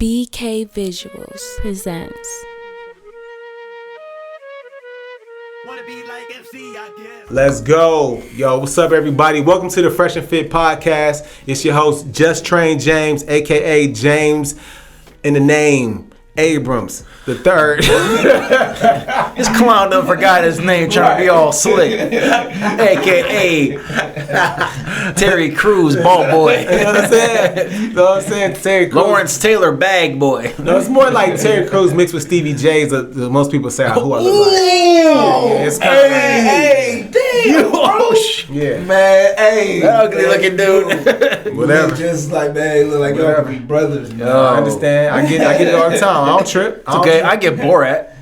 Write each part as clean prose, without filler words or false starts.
BK Visuals presents. Let's go. Yo, what's up, everybody? Welcome to the Fresh and Fit podcast. It's your host, Just Train James, a.k.a. James in the name, Abrams the third. This clown done forgot his name trying to be all slick. A.K.A. Terry Crews, ball boy. You know what I'm saying? You know what I'm saying? Terry Crews. Lawrence Taylor, bag boy. No, it's more like Terry Crews mixed with Stevie J. Most people say who I look like. Yeah, it's kind of Hey, damn. yeah. Man, hey, That ugly looking dude. Whatever. Just like, man, look like y'all be brothers, man. I understand. I get it all the time. I don't trip. It's okay, I get Borat.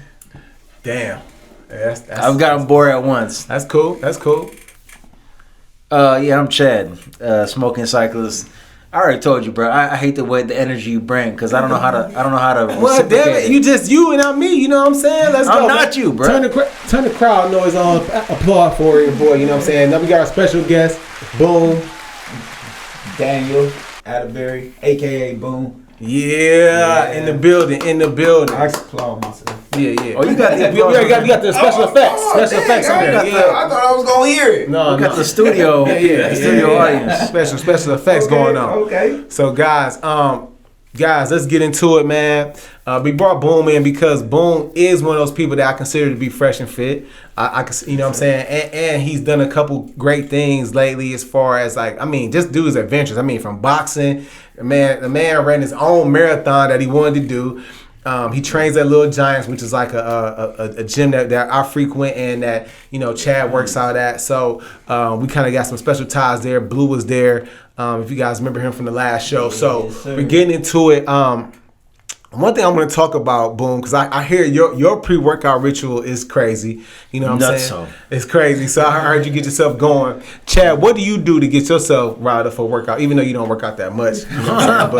Damn. That's I've gotten Borat once. That's cool. That's cool. Yeah, I'm Chad, smoking cyclist. I already told you, bro. I hate the way the energy you bring because I don't know how to. Well, damn it, you just you and not me. You know what I'm saying? Let's go. I'm not you, bro. Turn the crowd noise on. Applaud for your boy. You know what I'm saying? Now we got our special guest, Boone. Daniel Atterbury, a.k.a. Boone. Yeah, in the building. I applaud myself. Yeah. Oh, you got the you got the special effects. Special effects on there. I thought I was going to hear it. No, we got the studio. Yeah, studio audience. Special effects going on. Okay. So guys, let's get into it, man. We brought Boone in because Boone is one of those people that I consider to be fresh and fit. I can, you know what I'm saying, and he's done a couple great things lately as far as just do his adventures. From boxing, the man ran his own marathon that he wanted to do. He trains at Little Giants, which is like a gym that I frequent and that Chad works out at. So we kind of got some special ties there. Blue was there. If you guys remember him from the last show. So we're getting into it. One thing I'm going to talk about, Boom, because I hear your pre-workout ritual is crazy. You know what I'm saying? So. It's crazy. So I heard you get yourself going. Chad, what do you do to get yourself riled up for a workout, even though you don't work out that much? You know what I'm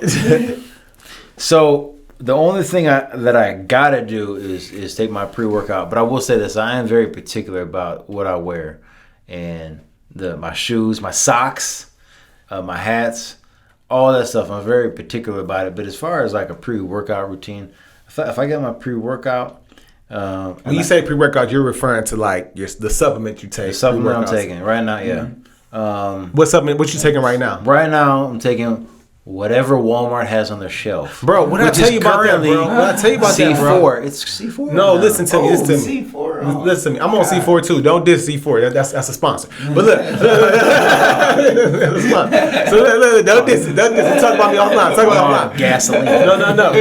saying? But So the only thing that I gotta do is take my pre-workout. But I will say this: I am very particular about what I wear, and my shoes, my socks, my hats. All that stuff, I'm very particular about it. But as far as like a pre-workout routine, if I get my pre-workout, when you say pre-workout, you're referring to like the supplement you take. The supplement I'm taking right now, yeah. Mm-hmm. What supplement? What you taking right now? Right now, I'm taking whatever Walmart has on their shelf. Bro, what did I tell you about that, bro? What did I tell you about that, bro? C4. It's C4. No, listen to me. Listen to me. C4. Listen to me. I'm on C4 too. Don't diss C4. That's a sponsor. But look. So look, don't diss it. Talk about me offline. Gasoline. No.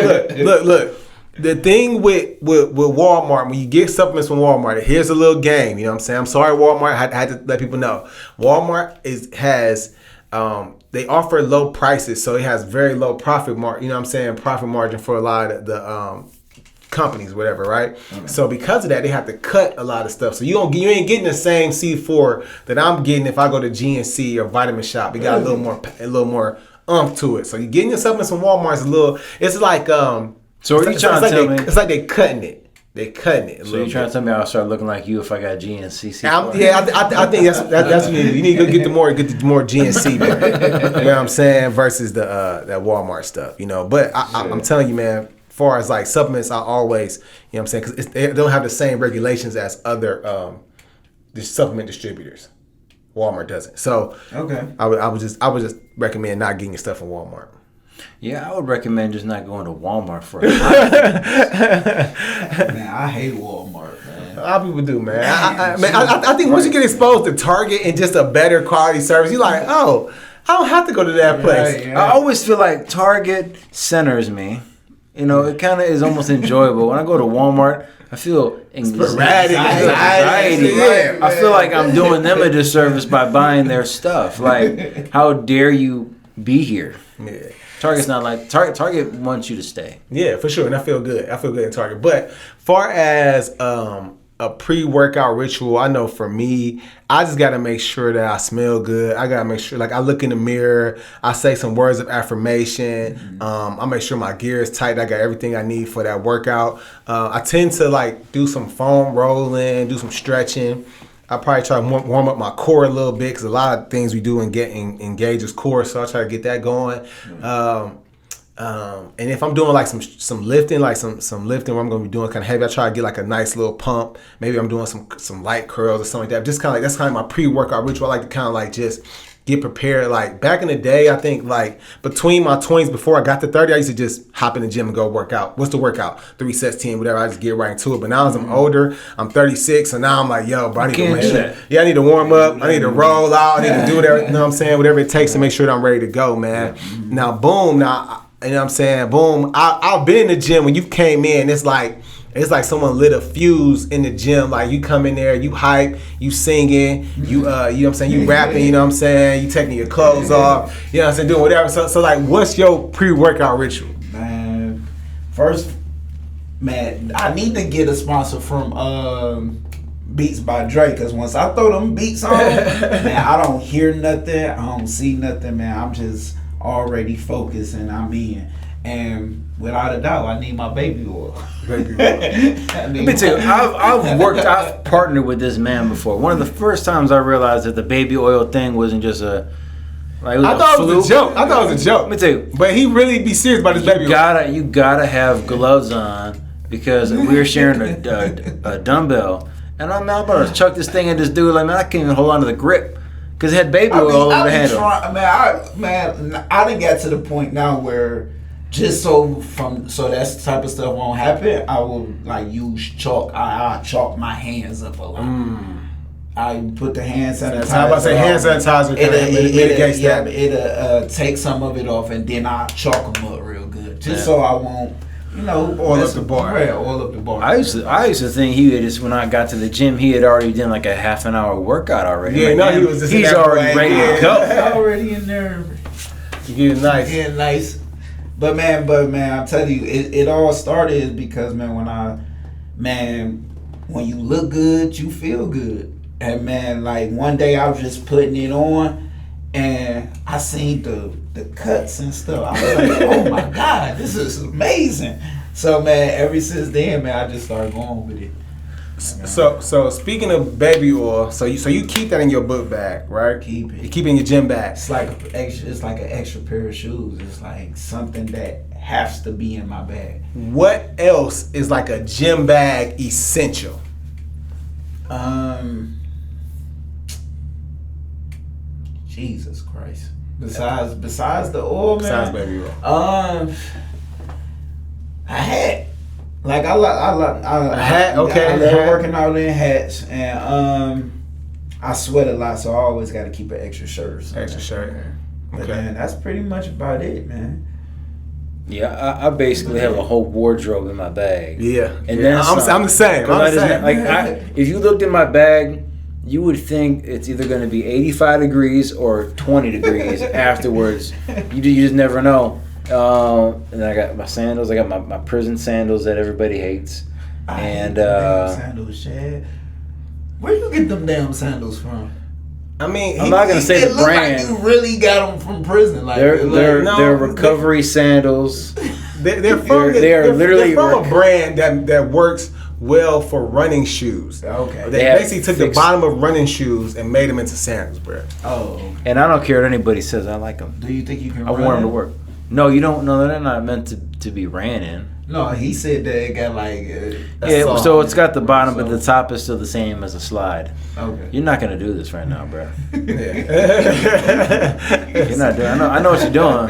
Look. The thing with Walmart, when you get supplements from Walmart, here's a little game. You know what I'm saying? I'm sorry, Walmart. I had to let people know. Walmart has they offer low prices, so it has very low profit margin. You know what I'm saying? Profit margin for a lot of the companies, whatever, right? Okay. So because of that, they have to cut a lot of stuff. So you ain't getting the same C4 that I'm getting if I go to GNC or Vitamin Shop. It got a little more umph to it. So you're getting your supplements from Walmart is a little. It's like So are you trying to tell me? It's like they cutting it. They're cutting it. So you're trying to tell me I'll start looking like you if I got GNC C4? I think that's what you need. You need to go get the more GNC, man. You know what I'm saying? Versus that Walmart stuff, But I'm telling you, man. As far as like supplements, I always, you know what I'm saying, because they don't have the same regulations as other the supplement distributors. Walmart doesn't. So okay, I would just recommend not getting your stuff from Walmart. Yeah, I would recommend just not going to Walmart for a man, I hate Walmart, man. A lot of people do, man. I think once you get exposed to Target and just a better quality service, you're like, oh, I don't have to go to that place. Right. I always feel like Target centers me. It kind of is almost enjoyable. When I go to Walmart, I feel anxiety. Yeah, I feel like I'm doing them a disservice by buying their stuff. Like, how dare you be here? Yeah. Target's not like Target wants you to stay. Yeah, for sure, and I feel good. I feel good in Target. But far as a pre-workout ritual, I know for me, I just got to make sure that I smell good. I got to make sure, like, I look in the mirror, I say some words of affirmation. Mm-hmm. I make sure my gear is tight. I got everything I need for that workout. I tend to, like, do some foam rolling, do some stretching. I probably try to warm up my core a little bit because a lot of things we do engages core, so I try to get that going. And if I'm doing like some lifting, like some lifting where I'm gonna be doing kind of heavy, I try to get like a nice little pump. Maybe I'm doing some light curls or something like that. Just kind of like that's kind of my pre-workout ritual. I like to kind of like just get prepared. Like back in the day, I think like between my 20s before I got to 30, I used to just hop in the gym and go work out. What's the workout? 3 sets, 10, whatever. I just get right into it. But now as I'm older, I'm 36, so now I'm like, yo, bro, I need to make sure. Yeah, I need to warm up. I need to roll out. I need to do whatever. You know what I'm saying? Whatever it takes to make sure that I'm ready to go, man. Now, boom. Now, you know what I'm saying? Boom. I've been in the gym when you came in. It's like someone lit a fuse in the gym. Like you come in there, you hype, you singing, you know what I'm saying, you rapping, you know what I'm saying, you taking your clothes off, you know what I'm saying, doing whatever. So like what's your pre-workout ritual? Man, first, man, I need to get a sponsor from Beats by Dre, because once I throw them beats on, man, I don't hear nothing, I don't see nothing, man. I'm just already focused and I'm in. And without a doubt, I need my baby oil. Let me tell you, I've partnered with this man before. One of the first times I realized that the baby oil thing wasn't just I thought it was a joke. Let me tell you, but he really be serious about his baby oil. You gotta have gloves on because we were sharing a dumbbell, and I'm about to chuck this thing at this dude. Like, man, I can't even hold on to the grip. Because it had baby oil all over the handle. I done got to the point now where just so that type of stuff won't happen, I will like use chalk. I chalk my hands up a lot. I put the hand sanitizer. I was about to say hand sanitizer mitigates that. It'll take some of it off, and then I chalk them up real good, just so I won't. Oil up the bar. Yeah, oil up the bar. I used to think he had just, when I got to the gym, he had already done like a half an hour workout already. Yeah, like, he was just he's already ready to go. Already in there. You get nice. Yeah, nice. But man, I'm telling you, it all started because when you look good, you feel good. And man, like one day I was just putting it on, and I seen the cuts and stuff. I was like, oh my God, this is amazing. So man, ever since then, man, I just started going with it. So speaking of baby oil, so you keep that in your book bag, right? Keep it. You keep it in your gym bag. It's like an extra pair of shoes. It's like something that has to be in my bag. What else is like a gym bag essential? Jesus Christ. Besides the oil, man. Besides baby oil. A hat. Like I a hat. Okay. I love working out in hats, and I sweat a lot, so I always got to keep an extra shirt or something. Extra shirt. But man, that's pretty much about it, man. Yeah, I basically have a whole wardrobe in my bag. Yeah, and then I'm the same. If you looked in my bag, you would think it's either going to be 85 degrees or 20 degrees afterwards. You just never know. And I got my sandals. I got my prison sandals that everybody hates. I hate them sandals, Chad. Where you get them damn sandals from? I mean, I'm not gonna say the brand. Like you really got them from prison. Like they're recovery sandals. They're from a brand that works well for running shoes. Okay. They basically took the bottom of running shoes and made them into sandals, bro. Oh. Okay. And I don't care what anybody says. I like them. Do you think you can? I want them to work. No, you don't. No, they're not meant to be ran in. No, he said that it got like. So it's got the bottom, but the top is still the same as a slide. Okay. You're not gonna do this right now, bro. Yeah. You're not doing. I know what you're doing.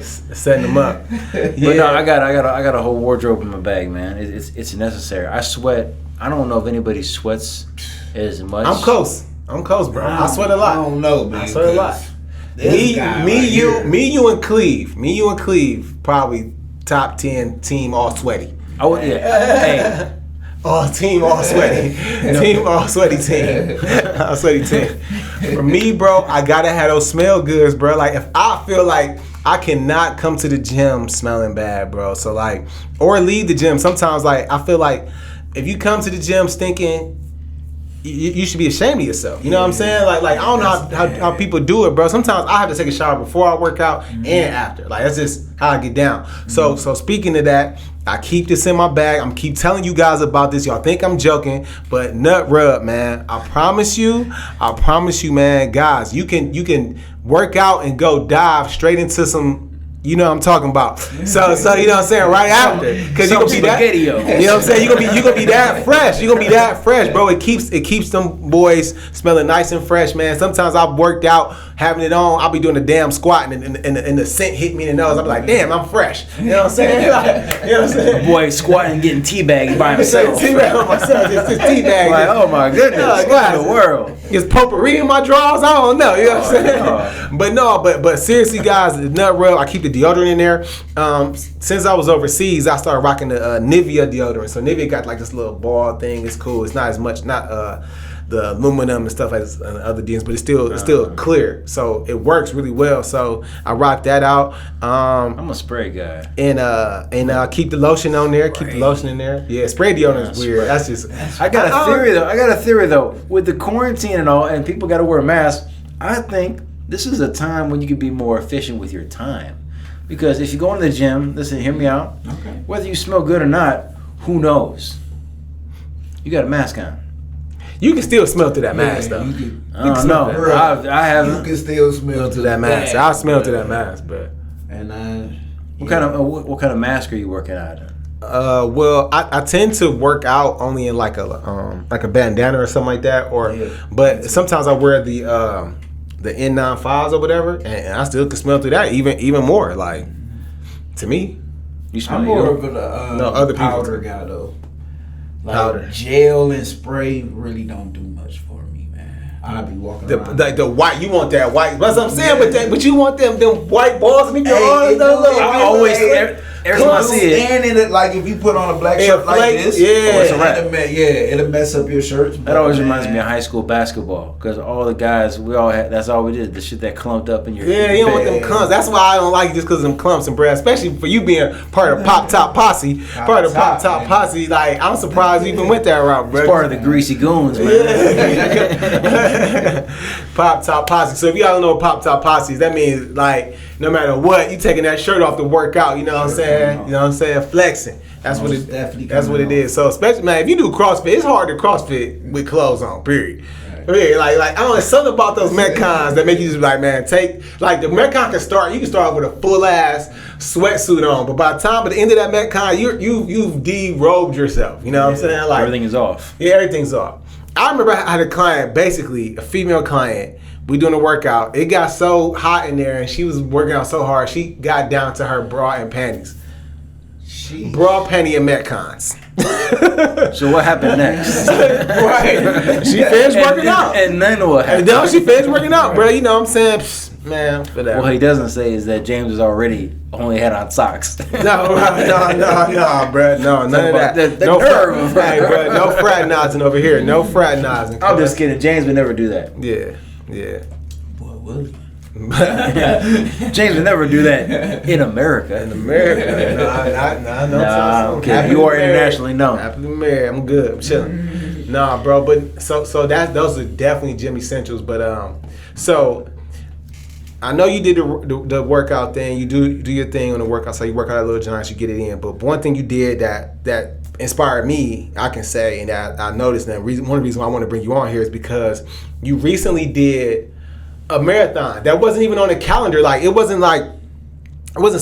Setting them up. But no, I got a whole wardrobe in my bag, man. It's necessary. I sweat. I don't know if anybody sweats as much. I'm close, bro. I sweat a lot. I don't know, man. I sweat a lot. Me, you, and Cleve, probably top 10 team all sweaty. Oh yeah. Hey. All sweaty. Team all sweaty team. All sweaty team. For me, bro, I gotta have those smell goods, bro. Like if I feel like I cannot come to the gym smelling bad, bro. So like, or leave the gym. Sometimes like I feel like if you come to the gym stinking, you should be ashamed of yourself. You know what I'm saying? Like I don't know how people do it, bro. Sometimes I have to take a shower before I work out and after. Like that's just how I get down. So speaking of that, I keep this in my bag. I'm keep telling you guys about this. Y'all think I'm joking, but nut rub, man. I promise you, man, guys, you can work out and go dive straight into some. You know what I'm talking about. So you know what I'm saying, right after. Cause you gonna be that, you know what I'm saying? You gonna be that fresh. You gonna be that fresh, bro. It keeps them boys smelling nice and fresh, man. Sometimes I've worked out, having it on, I'll be doing a damn squat and the scent hit me in the nose. I'll be like, damn, I'm fresh. You know what I'm saying? Like, you know what I'm saying? Boy squatting getting teabagged by himself. Teabag on myself, just teabag. Like, oh my goodness, what in the world? Is potpourri in my drawers? I don't know. You know what I'm saying? But seriously, guys, the nut rub, I keep the deodorant in there. Since I was overseas, I started rocking the Nivea deodorant. So Nivea got like this little ball thing. It's cool. It's not as much, the aluminum and stuff like other deodorants, but it's still clear. So it works really well. So I rock that out. I'm a spray guy. And keep the lotion on there. Keep the lotion in there. Yeah, spray deodorant is weird. That's just. I got a theory though. With the quarantine and all, and people got to wear masks. I think this is a time when you can be more efficient with your time. Because if you go in the gym, listen, hear me out. Okay. Whether you smell good or not, who knows? You got a mask on. You can still smell through that mask, though. I don't know. I haven't. You can still smell through that mask. I smell through that mask, but. And what kind of mask are you working out in? Well, I tend to work out only in like a bandana or something like that, but sometimes I wear the N95s or whatever, and I still can smell through that even more. Like to me, you smell. I'm more of a other powder guy though. Like powder, gel and spray really don't do much for me, man. I'll be walking around. The white, you want that white? That's what I'm saying. But you want them white balls in your arms. I always. Every time I see it, and in it, like if you put on a black shirt like this, it'll mess up your shirt. That always reminds me of high school basketball because all the guys, that's all we did. The shit that clumped up in your you don't want them clumps. That's why I don't like it, just because of them clumps and bread. Especially for you being part of Pop Top Posse, Posse. Like I'm surprised you even went that route, bro. It's part of the Greasy Goons, man. Pop Top Posse. So if y'all don't know what Pop Top Posse is, that means like no matter what, you taking that shirt off to work out. You know what I'm saying? You know what I'm saying? Flexing. That's what it is. So especially, man, if you do CrossFit, it's hard to CrossFit with clothes on. Period. Yeah, like I don't know, something about those Metcons that make you just like, man, take like the Metcon you can start with a full ass sweatsuit on, but by the time at the end of that Metcon, you've derobed yourself. You know what I'm saying? Like everything is off. Yeah, everything's off. I remember I had a client, basically a female client. We doing a workout. It got so hot in there, and she was working out so hard. She got down to her bra and panties. Bra, panty, and Metcons. So what happened next? Right. She finished working out. And then what happened? And then she finished working out, bro. You know what I'm saying? Psst, man, whatever. What he doesn't say is that James was already only had on socks. No, bro. No, none of that. No nerve. Hey, bro, no fraternizing over here. No fraternizing. I'm just kidding. James would never do that. Yeah. Boy, will you? James would never do that in America. I know. Okay. You are internationally known. Happily married. I'm good. I'm chilling. Nah, bro. But so those are definitely gym essentials. But so I know you did the workout thing. You do your thing on the workout. So you work out at Little Giants. You get it in. But one thing you did that inspired me, I can say, and that I noticed. And one of the reasons why I want to bring you on here is because you recently did a marathon that wasn't even on the calendar. Like it wasn't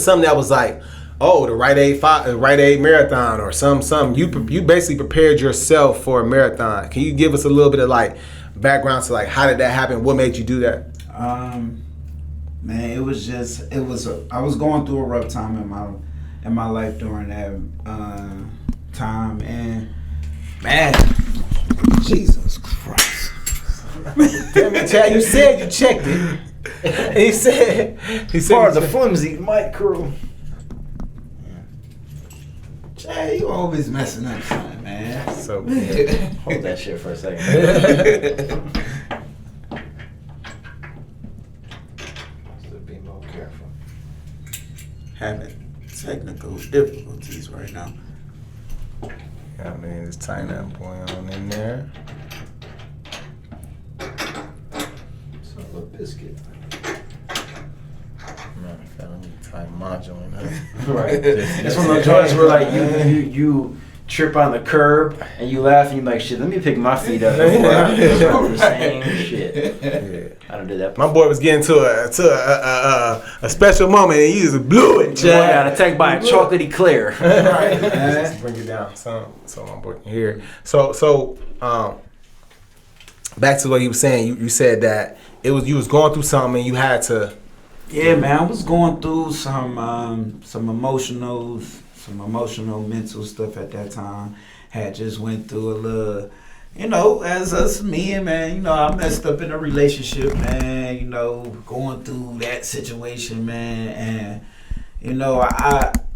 something that was like, oh, the Rite Aid marathon or some. You basically prepared yourself for a marathon. Can you give us a little bit of like background to like how did that happen? What made you do that? Man, I was going through a rough time in my life during that time, and man, Jesus Christ. Damn it, Chad, you said you checked it. He said part of the flimsy mic crew. Chad, you always messing up something, man. So hold that shit for a second. Be more careful. Having technical difficulties right now. Yeah, man, there's tighten up going on in there. biscuit. Right. Right. It's one of those joints where like you trip on the curb and you laugh and you're like, shit, let me pick my feet up before I do the same shit. Yeah. I done did that. My boy was getting to a special moment and he just blew it. Boy got attacked by a chocolatey Claire. Right, man. Let's bring it down, so my boy can hear it. So back to what you were saying. You said that you was going through something and you had to. Yeah, man, I was going through some emotional, mental stuff at that time. Had just went through a little, as us men, man, I messed up in a relationship, man, going through that situation, man, and,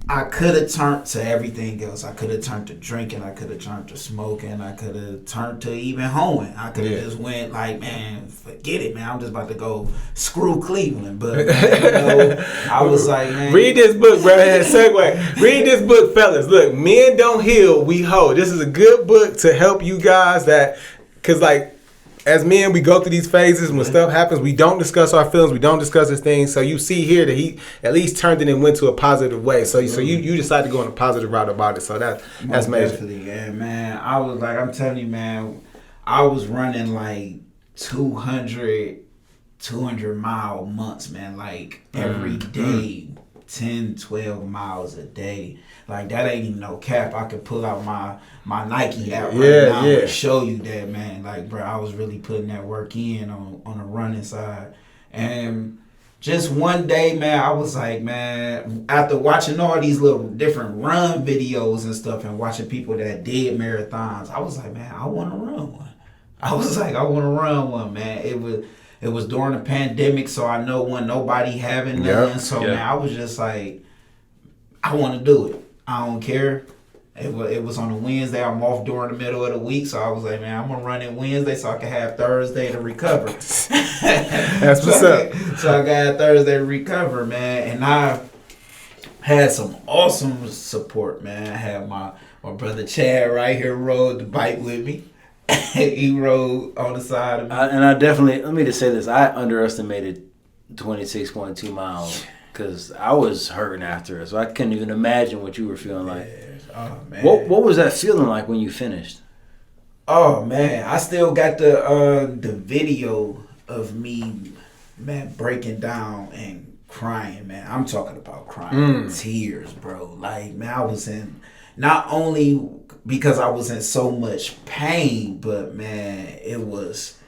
I could have turned to everything else. I could have turned to drinking. I could have turned to smoking. I could have turned to even hoeing. I could have just went like, man, forget it, man. I'm just about to go screw Cleveland. But, man, I was like, man. Read this book, bro. Segue. Read this book, fellas. Look, Men Don't Heal, We Hoe. This is a good book to help you guys because like, as men, we go through these phases. When stuff happens, we don't discuss our feelings. We don't discuss this thing. So you see here that he at least turned it and went to a positive way. So you decided to go on a positive route about it. So that's major. Definitely, yeah, man. I was like, I'm telling you, man, I was running like 200 mile months, man. Like every day, 10, 12 miles a day. Like that ain't even no cap. I could pull out my Nike app right now and show you that, man. Like, bro, I was really putting that work in on the running side. And just one day, man, I was like, man, after watching all these little different run videos and stuff and watching people that did marathons, I was like, man, I want to run one. I was like, I want to run one, man. It was during the pandemic, so I know when nobody having none. So, man, I was just like, I want to do it. I don't care. It was on a Wednesday. I'm off during the middle of the week, so I was like, man, I'm gonna run it Wednesday so I can have Thursday to recover. That's what's up. So I got Thursday to recover, man, and I had some awesome support, man. I had my brother Chad right here rode the bike with me. He rode on the side of me. And I definitely, let me just say this, I underestimated 26.2 miles. Because I was hurting after it, so I couldn't even imagine what you were feeling like. Oh, man. What was that feeling like when you finished? Oh, man. I still got the video of me, man, breaking down and crying, man. I'm talking about crying. Tears, bro. Like, man, I was in, not only because I was in so much pain, but, man, it was,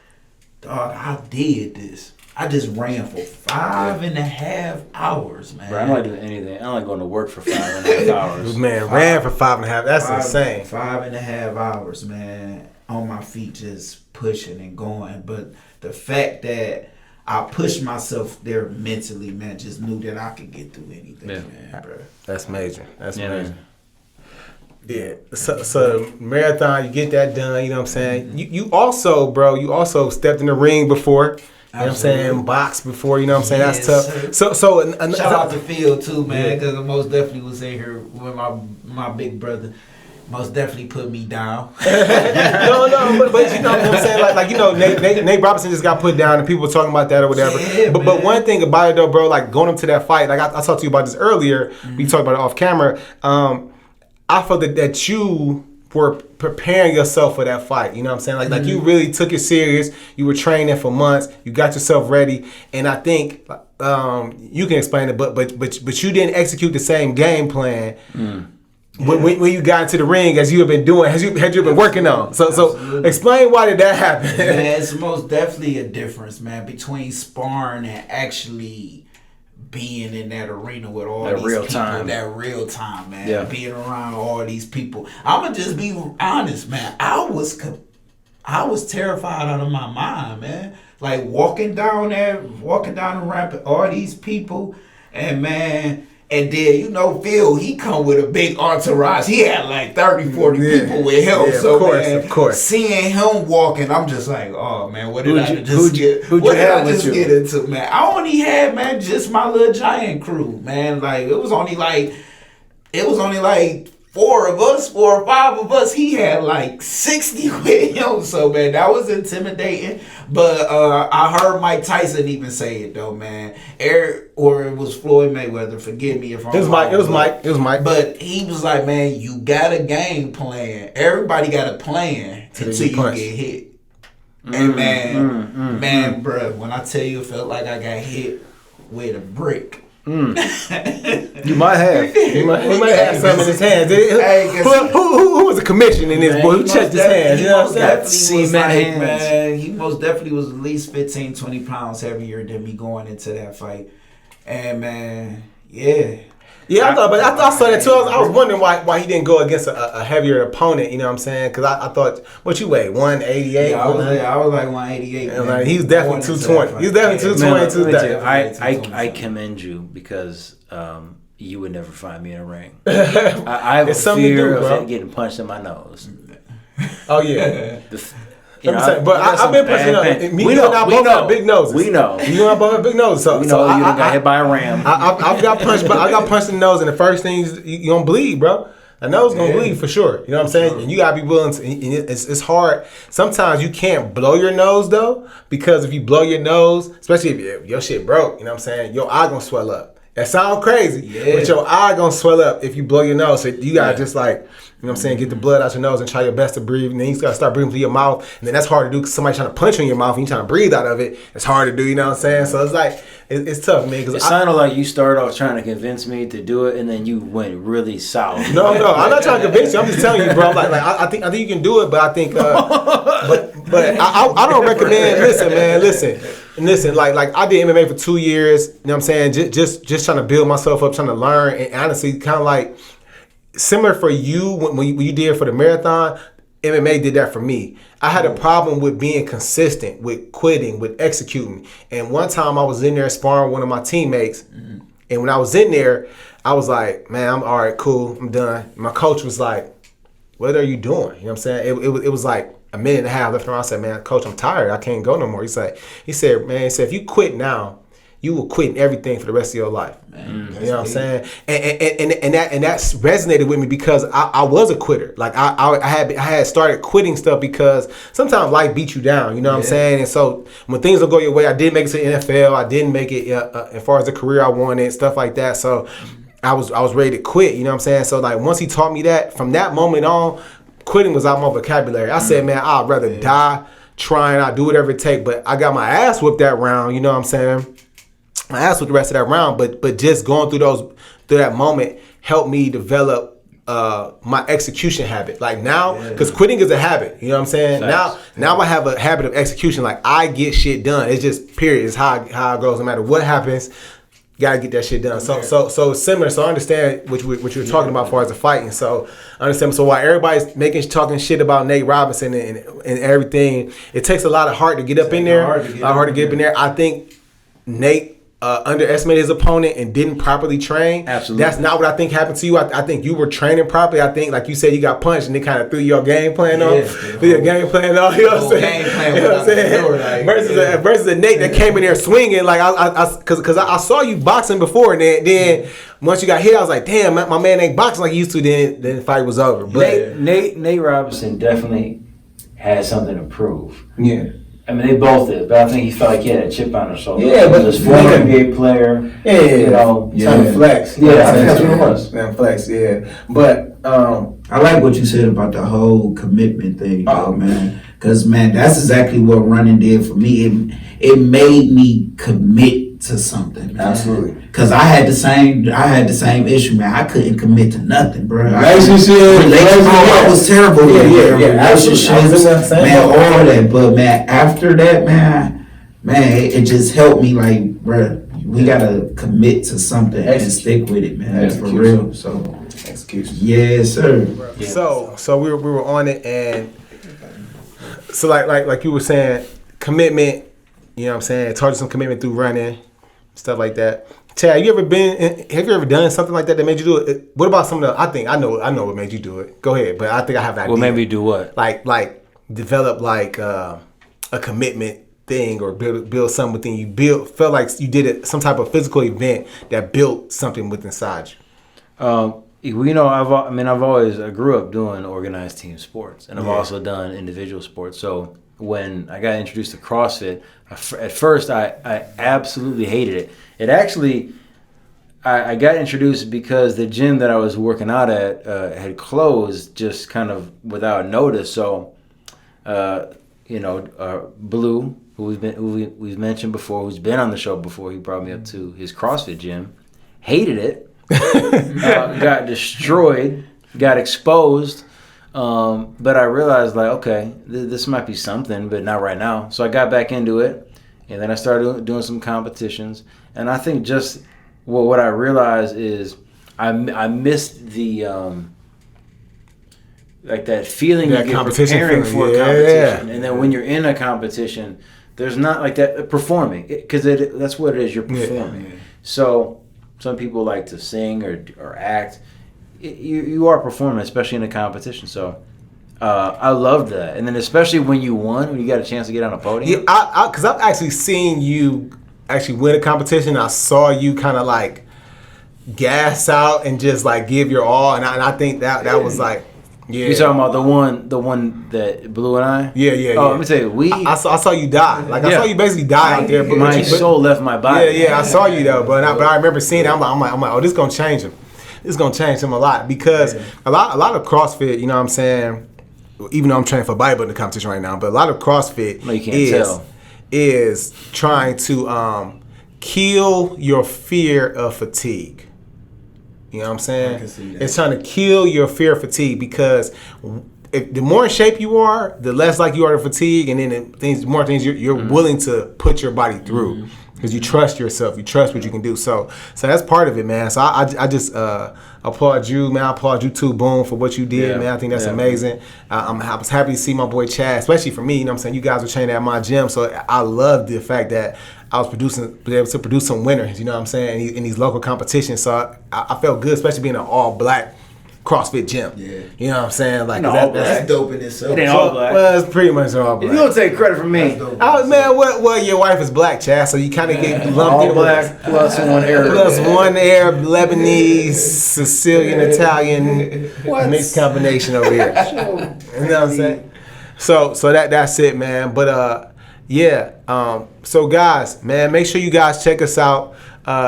dog, I did this. I just ran for 5.5 hours, man. Bro, I'm not doing anything. I'm not going to work for 5.5 hours. Man, ran for 5.5. That's insane. 5.5 hours, man, on my feet just pushing and going. But the fact that I pushed myself there mentally, man, just knew that I could get through anything, man, bro. That's major. That's major. Yeah. So marathon, you get that done, you know what I'm saying? You also stepped in the ring before. You know what I'm saying? Box before, you know what I'm saying? That's tough. Sir. So shout out to Phil too, man, because I most definitely was in here with my big brother. Most definitely put me down. but you know what I'm saying? Like Nate Robinson just got put down and people were talking about that or whatever. Yeah, but one thing about it though, bro, like going up to that fight, like I talked to you about this earlier. We talked about it off camera. I felt that you were preparing yourself for that fight. You know what I'm saying? Like you really took it serious. You were training for months. You got yourself ready. And I think you can explain it, but you didn't execute the same game plan when you got into the ring as you have been doing, had you been working on. So explain why did that happen? Man, it's most definitely a difference, man, between sparring and actually being in that arena with all these people, that real time, man, being around all these people. I'ma just be honest, man. I was terrified out of my mind, man. Like walking down the ramp, all these people, and man. And then, Phil, he come with a big entourage. He had like 30, 40 people with him. Yeah, so, of course. Seeing him walking, I'm just like, oh, man, what did I just get into, man? I only had, man, just my little giant crew, man. Like, it was only like 4 4 or 5 of us, he had like 60 with him. So man, that was intimidating. But I heard Mike Tyson even say it though, man. Or it was Floyd Mayweather. Forgive me if I'm wrong. It was Mike. But he was like, man, you got a game plan. Everybody got a plan until you get hit. And man, bro, when I tell you, it felt like I got hit with a brick. You might have. He might have something in his hands. Who was a commission in this boy? Who checked his hands? You know what I'm saying? Man, he most definitely was at least 15, 20 pounds heavier than me going into that fight. And man, yeah. Yeah, I saw that too. I was wondering why he didn't go against a heavier opponent. You know what I'm saying? Because I thought, what you weigh, 188? Yeah, I was like 188. And like, he was definitely 220. He was definitely 220. I commend you because you would never find me in a ring. I have a fear of getting punched in my nose. Oh yeah. I've been pushing. We know. Big noses. We know. You both have big noses. So, we know you got hit by a ram. I got punched in the nose, and the first thing you gonna bleed, bro. The nose gonna bleed for sure. You know what I'm saying? And you gotta be willing to. And it's hard. Sometimes you can't blow your nose though, because if you blow your nose, especially if your shit broke, you know what I'm saying? Your eye gonna swell up. That sounds crazy, but your eye gonna swell up if you blow your nose. So you gotta just like, you know what I'm saying, get the blood out your nose and try your best to breathe. And then you gotta start breathing through your mouth. And then that's hard to do because somebody trying to punch you in your mouth and you trying to breathe out of it. It's hard to do, you know what I'm saying? So it's like, it's tough, man. It sounded like you started off trying to convince me to do it and then you went really south. No, I'm not trying to convince you. I'm just telling you, bro. I think you can do it, but I think, but I don't recommend, listen, like I did MMA for 2 years, you know what I'm saying? Just trying to build myself up, trying to learn, and honestly, kind of like similar for you when you did for the marathon. MMA did that for me. I had a problem with being consistent, with quitting, with executing. And one time I was in there sparring one of my teammates, and when I was in there, I was like, man, I'm all right, cool, I'm done. My coach was like, what are you doing? You know what I'm saying? It was like a minute and a half left around. I said, man, coach, I'm tired. I can't go no more. He said, man, if you quit now, you will quit everything for the rest of your life. Man, you know what I'm saying? And that resonated with me because I was a quitter. Like I had started quitting stuff because sometimes life beats you down. You know what I'm saying? And so when things don't go your way, I didn't make it to the NFL. I didn't make it as far as the career I wanted, stuff like that. So I was ready to quit. You know what I'm saying? So like once he taught me that, from that moment on, quitting was out my vocabulary. I said, man, I'd rather die trying. I'd do whatever it takes. But I got my ass whooped that round. You know what I'm saying? My ass with the rest of that round, but just going through that moment helped me develop my execution habit. Like now, because quitting is a habit. You know what I'm saying? Now I have a habit of execution. Like I get shit done. It's just period. It's how it goes. No matter what happens, gotta get that shit done. So it's similar. So I understand what you're talking about as far as the fighting. So I understand. So while everybody's talking shit about Nate Robinson and everything, it takes a lot of heart to get up in there. Hard to get up in there. I think Nate underestimated his opponent and didn't properly train. Absolutely. That's not what I think happened to you. I think you were training properly. I think, like you said, you got punched and they kind of threw your game plan off. You know what I'm saying? Versus a Nate that came in there swinging. Like because I saw you boxing before, and then once you got hit, I was like, damn, my man ain't boxing like he used to. Then the fight was over. But Nate Robinson definitely had something to prove. Yeah. I mean, they both did, but I think he felt like he had a chip on his shoulder. Yeah, but this former NBA player, trying to flex. Yeah, I think that's what it was. Flex, yeah. But I like what you said about the whole commitment thing, though, man. Because, man, that's exactly what running did for me. It made me commit to something, man. Absolutely. Because I had the same issue, man. I couldn't commit to nothing, bro. Relationship, I was terrible. Relationships, man, all that. But man, after that, man, it just helped me. Like, bro, we gotta commit to something and stick with it, man. That's for real. So execution. Yes, sir. Yeah. So we were on it, and so like you were saying, commitment. You know what I'm saying? Taught you some commitment through running, stuff like that. Chad, have you ever done something like that made you do it? What about some of the? I know what made you do it. Go ahead, but I think I have an idea. What made me do what? Like develop like a commitment thing or build something within you. Felt like you did it, some type of physical event that built something within inside you. I grew up doing organized team sports, and I've also done individual sports. So when I got introduced to CrossFit, at first I absolutely hated it. It actually, I got introduced because the gym that I was working out at had closed just kind of without notice. So, Blue, who we've mentioned before, who's been on the show before, he brought me up to his CrossFit gym, hated it. Got destroyed, got exposed, but I realized like, okay, this might be something, but not right now. So I got back into it, and then I started doing some competitions. And I think just what I realized is I missed the like that feeling you get preparing for a competition, and then when you're in a competition, there's not like that performing, because that's what it is. You're performing. Yeah. So some people like to sing or act. You are performing, especially in a competition. So I loved that. And then especially when you got a chance to get on a podium. Yeah, because I've actually seen you actually win a competition. I saw you kind of like gas out and just like give your all. And I think that was like, yeah. You talking about the one that Blue and I? Yeah. Oh, let me tell you, I saw you die. Like I saw you basically die out there. But my soul left my body. Yeah. I saw you though, but I remember seeing it. I'm like, oh, this is gonna change him. This is gonna change him a lot because a lot of CrossFit. You know what I'm saying? Even though I'm training for bodybuilding competition right now, but a lot of CrossFit is trying to kill your fear of fatigue. You know what I'm saying? It's trying to kill your fear of fatigue because the more in shape you are, the less like you are to fatigue, and then more things you're willing to put your body through because you trust yourself, you trust what you can do. So that's part of it, man. So I just applaud you, man. I applaud you too, Boone, for what you did, man. I think that's amazing. I was happy to see my boy Chad, especially for me. You know what I'm saying? You guys were training at my gym, so I love the fact that I was able to produce some winners, you know what I'm saying, in these local competitions. So I felt good, especially being an all-black CrossFit gym. Yeah. You know what I'm saying? Like that's dope in itself. It ain't all black. Well, it's pretty much all black. You don't take credit from me. Man, well, your wife is black, Chad, so you kind of get lumped in. All black plus one Arab. Plus one Arab, Lebanese, Sicilian, Italian, mixed combination over here. You know what I'm saying? So that's it, man. But so guys, man, make sure you guys check us out.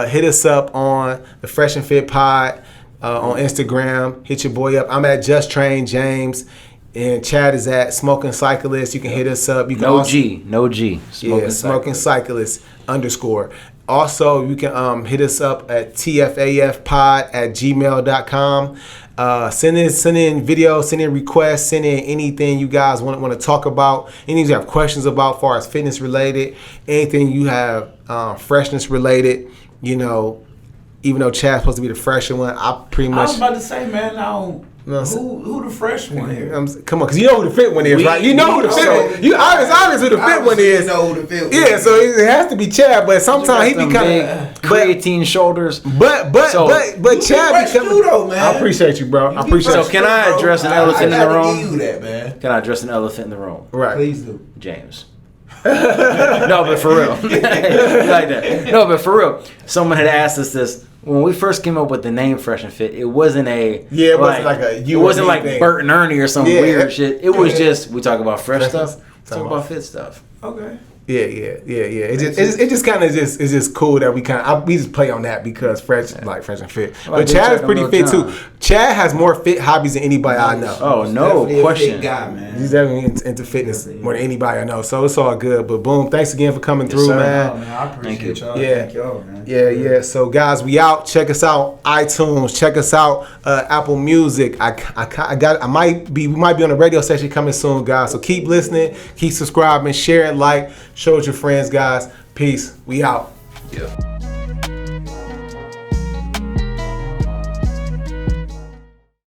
Hit us up on the Fresh and Fit Pod on Instagram. Hit your boy up. I'm at Just Train James, and Chad is at Smoking Cyclist. You can hit us up. You can No G. Smoking Cyclist _. Also, you can hit us up at tfafpod@gmail.com. Send in videos, send in requests, send in anything you guys want to talk about, anything you have questions about as far as fitness related, anything you have freshness related. You know, even though Chad's supposed to be the fresher one, I was about to say, man, who the fresh one here? Come on, because you know who the fit one is, right? You know who the fit one. You obvious who the fit one is. Know who the fit one is. So it has to be Chad, but sometimes he be kind of creatine shoulders. But Chad be though, man. I appreciate you, bro. I appreciate you. So can I address an elephant in the room? Give you that, man. Can I address an elephant in the room? Right. Please do. James. No, but for real. Like that. No, but for real. Someone had asked us this when we first came up with the name Fresh and Fit. It wasn't it wasn't like a it wasn't like thing. Bert and Ernie or some weird shit. It was just we talk about fresh stuff, talk about fit stuff. Okay. Yeah. It just kind of it's just cool that we just play on that because Fresh and Fit. But Chad is pretty fit too. Chad has more fit hobbies than anybody I know. Oh, no question. A guy, man. He's definitely into fitness more than anybody I know. So it's all good. But Boom, thanks again for coming through, man. Oh, man. I appreciate y'all. Yeah. Thank y'all, man. Yeah. So guys, we out. Check us out iTunes. Check us out Apple Music. We might be on the radio station coming soon, guys. So keep listening, keep subscribing, share it, like, show it your friends, guys. Peace. We out. Yeah.